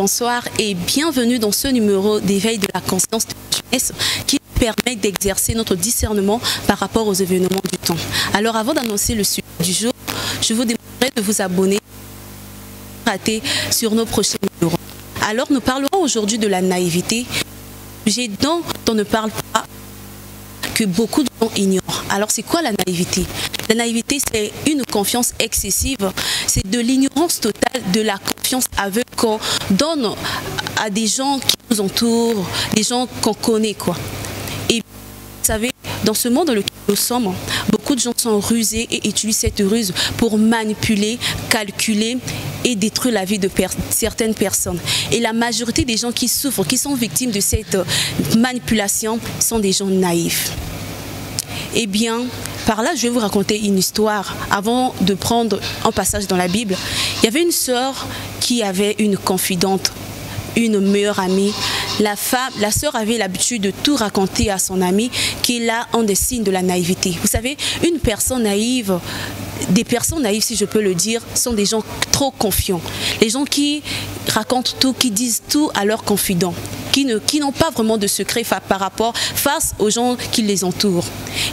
Bonsoir et bienvenue dans ce numéro d'éveil de la conscience de la jeunesse qui permet d'exercer notre discernement par rapport aux événements du temps. Alors avant d'annoncer le sujet du jour, je vous demanderai de vous abonner sur nos prochains numéros. Alors nous parlerons aujourd'hui de la naïveté, sujet dont on ne parle pas, que beaucoup de gens ignorent. Alors c'est quoi la naïveté? La naïveté, c'est une confiance excessive, c'est de l'ignorance totale, de la confiance aveugle qu'on donne à des gens qui nous entourent, des gens qu'on connaît, quoi. Et vous savez, dans ce monde dans lequel nous sommes, beaucoup de gens sont rusés et utilisent cette ruse pour manipuler, calculer et détruire la vie de certaines personnes. Et la majorité des gens qui souffrent, qui sont victimes de cette manipulation, sont des gens naïfs. Eh bien, par là, je vais vous raconter une histoire. Avant de prendre un passage dans la Bible, il y avait une sœur qui avait une confidente, une meilleure amie. La sœur avait l'habitude de tout raconter à son amie, qui est là un des signes de la naïveté. Vous savez, une personne naïve, des personnes naïves, si je peux le dire, sont des gens trop confiants. Les gens qui racontent tout, qui disent tout à leurs confidents, qui n'ont pas vraiment de secret face aux gens qui les entourent.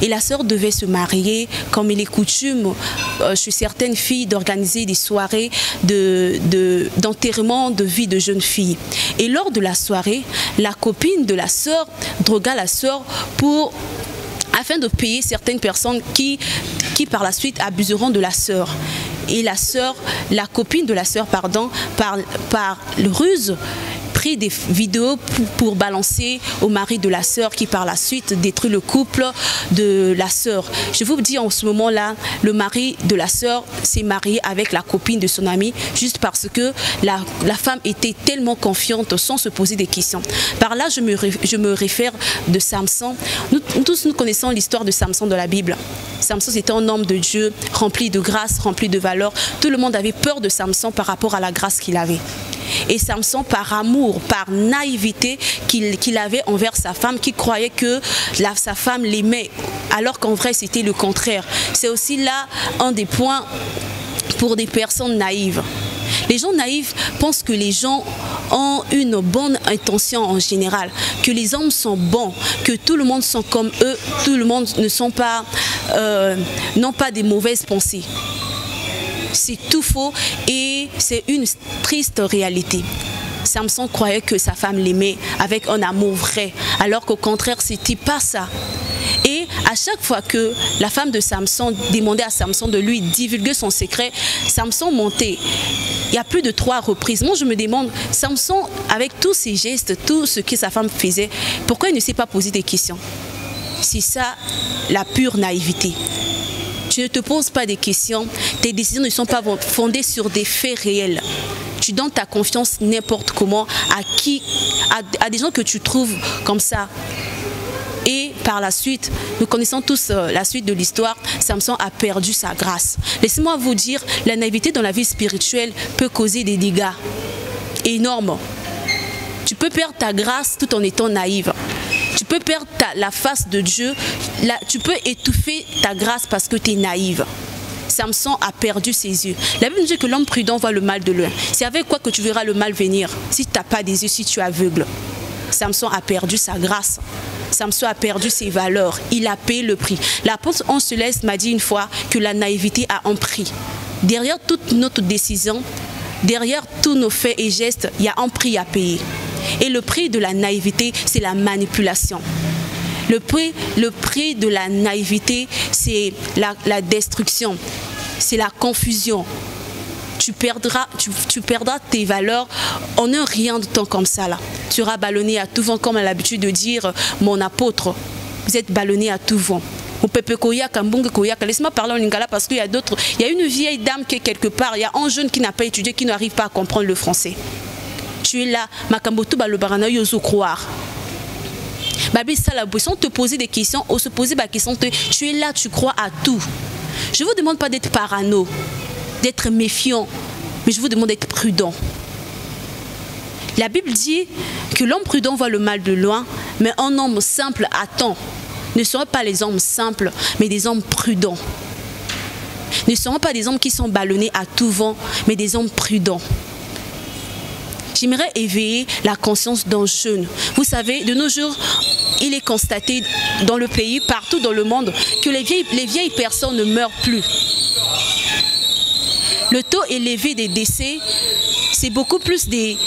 Et la sœur devait se marier, comme il est coutume chez certaines filles d'organiser des soirées d'enterrement de vie de jeunes filles. Et lors de la soirée, la copine de la sœur drogua la sœur afin de payer certaines personnes qui par la suite abuseront de la sœur. Et la copine de la sœur, pardon, par le ruse, pris des vidéos pour balancer au mari de la sœur qui par la suite détruit le couple de la sœur. Je vous dis en ce moment-là, le mari de la sœur s'est marié avec la copine de son ami juste parce que la femme était tellement confiante sans se poser des questions. Par là, je me réfère de Samson. Nous tous, nous connaissons l'histoire de Samson dans la Bible. Samson, c'était un homme de Dieu, rempli de grâce, rempli de valeur. Tout le monde avait peur de Samson par rapport à la grâce qu'il avait. Et Samson, par amour, par naïveté qu'il avait envers sa femme, qui croyait que sa femme l'aimait, alors qu'en vrai c'était le contraire. C'est aussi là un des points pour des personnes naïves. Les gens naïfs pensent que les gens ont une bonne intention en général, que les hommes sont bons, que tout le monde sont comme eux, tout le monde n'ont pas des mauvaises pensées. C'est tout faux et c'est une triste réalité. Samson croyait que sa femme l'aimait avec un amour vrai, alors qu'au contraire, c'était pas ça. Et à chaque fois que la femme de Samson demandait à Samson de lui divulguer son secret, Samson montait. Il y a plus de 3 reprises. Moi, je me demande, Samson, avec tous ses gestes, tout ce que sa femme faisait, pourquoi il ne s'est pas posé des questions? C'est ça, la pure naïveté. Tu ne te poses pas des questions, tes décisions ne sont pas fondées sur des faits réels. Tu donnes ta confiance n'importe comment à des gens que tu trouves comme ça. Et par la suite, nous connaissons tous la suite de l'histoire, Samson a perdu sa grâce. Laissez-moi vous dire, la naïveté dans la vie spirituelle peut causer des dégâts énormes. Tu peux perdre ta grâce tout en étant naïve. Tu peux perdre la face de Dieu, tu peux étouffer ta grâce parce que tu es naïve. Samson a perdu ses yeux. La Bible nous dit que l'homme prudent voit le mal de loin. C'est avec quoi que tu verras le mal venir si tu n'as pas des yeux, si tu es aveugle. Samson a perdu sa grâce. Samson a perdu ses valeurs. Il a payé le prix. L'apôtre Ange Céleste m'a dit une fois que la naïveté a un prix. Derrière toute notre décision, derrière tous nos faits et gestes, il y a un prix à payer. Et le prix de la naïveté, c'est la manipulation. Le prix de la naïveté, c'est la destruction, c'est la confusion. Tu perdras tes valeurs en un rien de temps comme ça. Là. Tu seras ballonné à tout vent, comme à l'habitude de dire mon apôtre. Vous êtes ballonné à tout vent. Laisse-moi parler en lingala parce qu'il y a d'autres. Il y a une vieille dame qui est quelque part, il y a un jeune qui n'a pas étudié, qui n'arrive pas à comprendre le français. Tu es là, Makambotu Balobarana Yozo croire. Babi Sala, sans te poser des questions, ou se poser des questions, tu es là, tu crois à tout. Je ne vous demande pas d'être parano, d'être méfiant, mais je vous demande d'être prudent. La Bible dit que l'homme prudent voit le mal de loin, mais un homme simple attend. Ne seront pas les hommes simples, mais des hommes prudents. Ne seront pas des hommes qui sont ballonnés à tout vent, mais des hommes prudents. j'aimerais éveiller la conscience d'un jeune. Vous savez, de nos jours, il est constaté dans le pays, partout dans le monde, que les vieilles personnes ne meurent plus. Le taux élevé des décès, c'est beaucoup plus des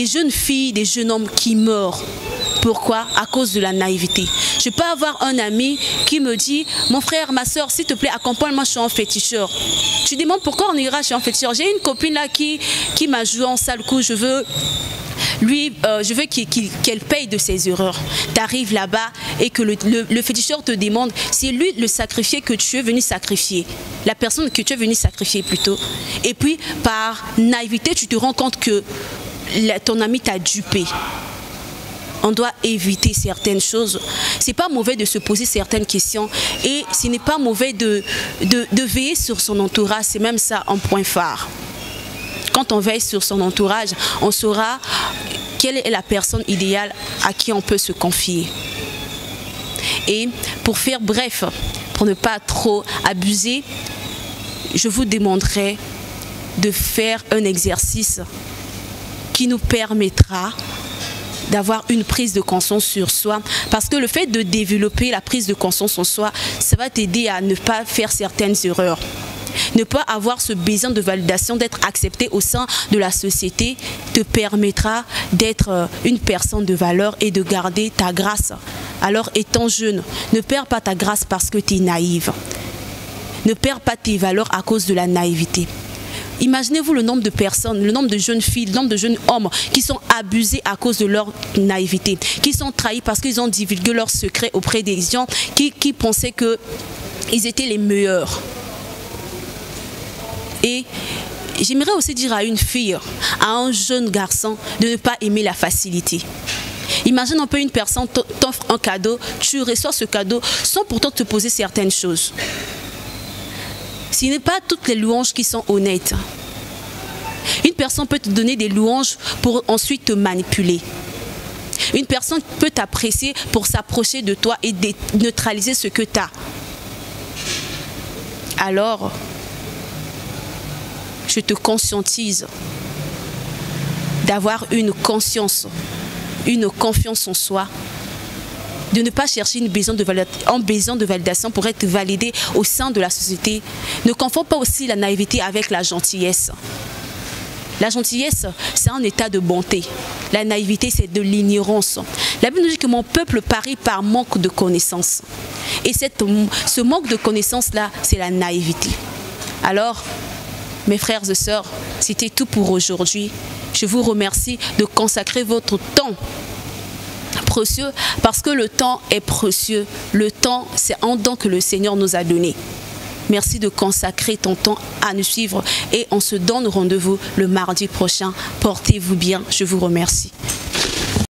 jeunes filles, des jeunes hommes qui meurent. Pourquoi? À cause de la naïveté. Je peux avoir un ami qui me dit, mon frère, ma soeur, s'il te plaît, accompagne-moi chez un féticheur. Tu demandes pourquoi on ira chez un féticheur. J'ai une copine là qui m'a joué en sale coup, je veux qu'elle paye de ses erreurs. Tu arrives là-bas et que le féticheur te demande, c'est lui le sacrifié que tu es venu sacrifier. La personne que tu es venu sacrifier plutôt. Et puis, par naïveté, tu te rends compte que ton ami t'a dupé. On doit éviter certaines choses. C'est pas mauvais de se poser certaines questions et ce n'est pas mauvais de veiller sur son entourage. C'est même ça un point phare. Quand on veille sur son entourage, on saura quelle est la personne idéale à qui on peut se confier. Et pour faire bref, pour ne pas trop abuser, je vous demanderai de faire un exercice qui nous permettra d'avoir une prise de conscience sur soi, parce que le fait de développer la prise de conscience en soi, ça va t'aider à ne pas faire certaines erreurs. Ne pas avoir ce besoin de validation, d'être accepté au sein de la société, te permettra d'être une personne de valeur et de garder ta grâce. Alors, étant jeune, ne perds pas ta grâce parce que tu es naïve. Ne perds pas tes valeurs à cause de la naïveté. Imaginez-vous le nombre de personnes, le nombre de jeunes filles, le nombre de jeunes hommes qui sont abusés à cause de leur naïveté, qui sont trahis parce qu'ils ont divulgué leurs secrets auprès des gens qui pensaient qu'ils étaient les meilleurs. Et j'aimerais aussi dire à une fille, à un jeune garçon, de ne pas aimer la facilité. Imagine un peu une personne t'offre un cadeau, tu reçois ce cadeau sans pourtant te poser certaines choses. Ce n'est pas toutes les louanges qui sont honnêtes. Une personne peut te donner des louanges pour ensuite te manipuler. Une personne peut t'apprécier pour s'approcher de toi et neutraliser ce que tu as. Alors, je te conscientise d'avoir une conscience, une confiance en soi, de ne pas chercher un besoin de validation pour être validé au sein de la société. Ne confonds pas aussi la naïveté avec la gentillesse. La gentillesse, c'est un état de bonté. La naïveté, c'est de l'ignorance. La Bible nous dit que mon peuple périt par manque de connaissances. Et ce manque de connaissances-là, c'est la naïveté. Alors, mes frères et sœurs, c'était tout pour aujourd'hui. Je vous remercie de consacrer votre temps précieux, parce que le temps est précieux. Le temps, c'est un don que le Seigneur nous a donné. Merci de consacrer ton temps à nous suivre et on se donne rendez-vous le mardi prochain. Portez-vous bien. Je vous remercie.